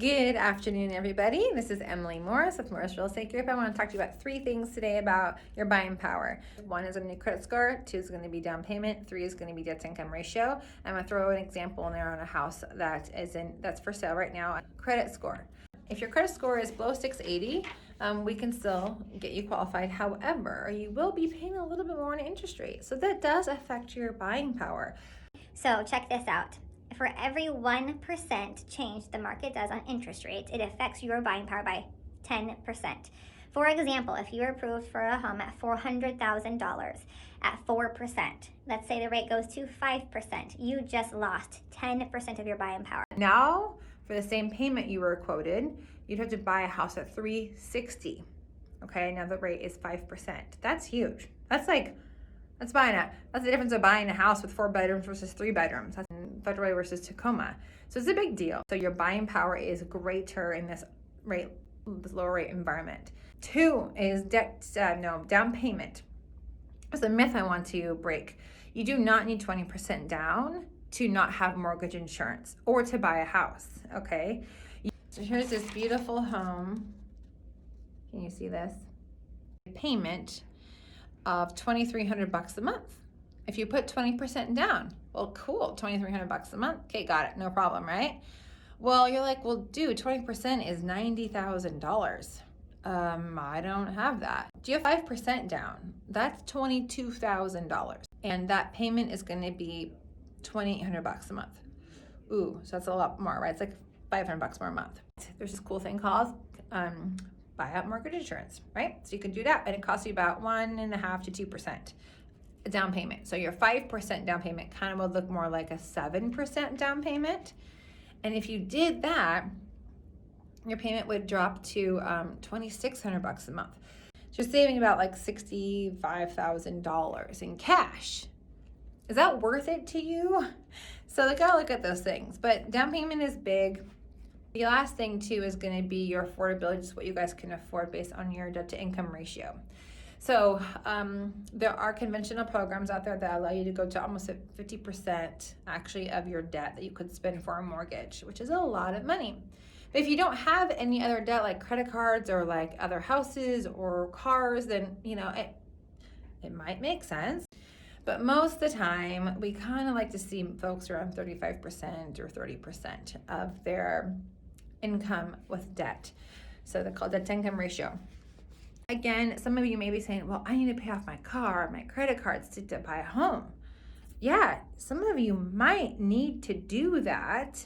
Good afternoon, everybody. This is Emily Morris of Morris Real Estate Group. I want to talk to you about 3 things today about your buying power. 1 is a new credit score, 2 is going to be down payment, 3 is going to be debt to income ratio. I'm going to throw an example in there on a house that's for sale right now. Credit score. If your credit score is below 680, we can still get you qualified. However, you will be paying a little bit more on interest rate. So that does affect your buying power. So check this out. For every 1% change the market does on interest rates, it affects your buying power by 10%. For example, if you are approved for a home at $400,000 at 4%, let's say the rate goes to 5%, you just lost 10% of your buying power. Now, for the same payment you were quoted, you'd have to buy a house at $360. Okay, now the rate is 5%. That's huge. That's the difference of buying a house with 4 bedrooms versus 3 bedrooms. That's in Federal versus Tacoma. So it's a big deal. So your buying power is greater in this lower rate environment. 2 is down payment. It's a myth I want to break. You do not need 20% down to not have mortgage insurance or to buy a house, okay? So here's this beautiful home. Can you see this? Payment of $2,300 a month. If you put 20% down, well, cool, $2,300 a month. Okay, got it, no problem, right? Well, you're like, well, dude, 20% is $90,000. I don't have that. Do you have 5% down? That's $22,000, and that payment is going to be $2,800 a month. Ooh, so that's a lot more, right? It's like $500 more a month. There's this cool thing called buyout mortgage insurance, right? So you can do that, and it costs you about 1.5% to 2% down payment. So your 5% down payment kind of would look more like a 7% down payment. And if you did that, your payment would drop to $2,600 a month. So you're saving about like $65,000 in cash. Is that worth it to you? So you gotta look at those things. But down payment is big. The last thing too is going to be your affordability, just what you guys can afford based on your debt to income ratio. So there are conventional programs out there that allow you to go to almost 50% actually of your debt that you could spend for a mortgage, which is a lot of money. But if you don't have any other debt like credit cards or like other houses or cars, then it might make sense. But most of the time, we kind of like to see folks around 35% or 30% of their income with debt. So they're called debt to income ratio. Again, some of you may be saying, well, I need to pay off my car, my credit cards to buy a home. Yeah, some of you might need to do that,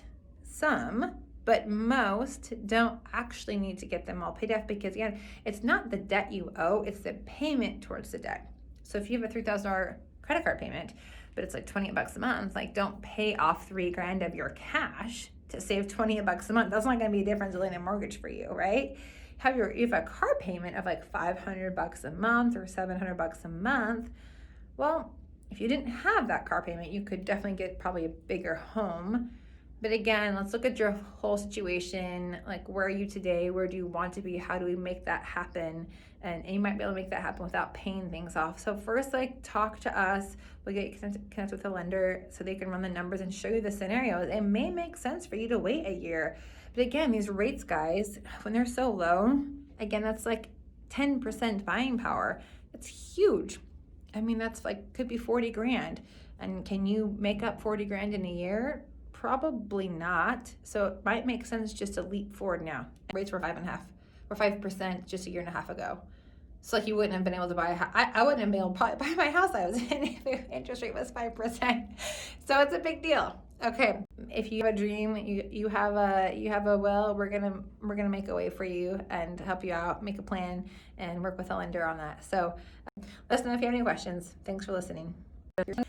but most don't actually need to get them all paid off, because again, it's not the debt you owe, it's the payment towards the debt. So if you have a $3,000 credit card payment, but it's like $28 a month, like don't pay off $3,000 of your cash to save $20 a month. That's not going to be a difference really in a mortgage for you, right? You have a car payment of like $500 a month or $700 a month. Well, if you didn't have that car payment, you could definitely get probably a bigger home. But again, let's look at your whole situation. Like, where are you today? Where do you want to be? How do we make that happen? And you might be able to make that happen without paying things off. So first, talk to us. We'll get you connected with a lender so they can run the numbers and show you the scenarios. It may make sense for you to wait a year. But again, these rates, guys, when they're so low, again, that's like 10% buying power. It's huge. I mean, that's could be $40,000. And can you make up $40,000 in a year? Probably not. So it might make sense just to leap forward now. Rates were 5% just a year and a half ago. So you wouldn't have been able to buy a house. I wouldn't have been able to buy my house I was in if the interest rate was 5%. So it's a big deal. Okay, if you have a dream, you have a will, we're gonna make a way for you and help you out, make a plan, and work with a lender on that. So let us know if you have any questions. Thanks for listening.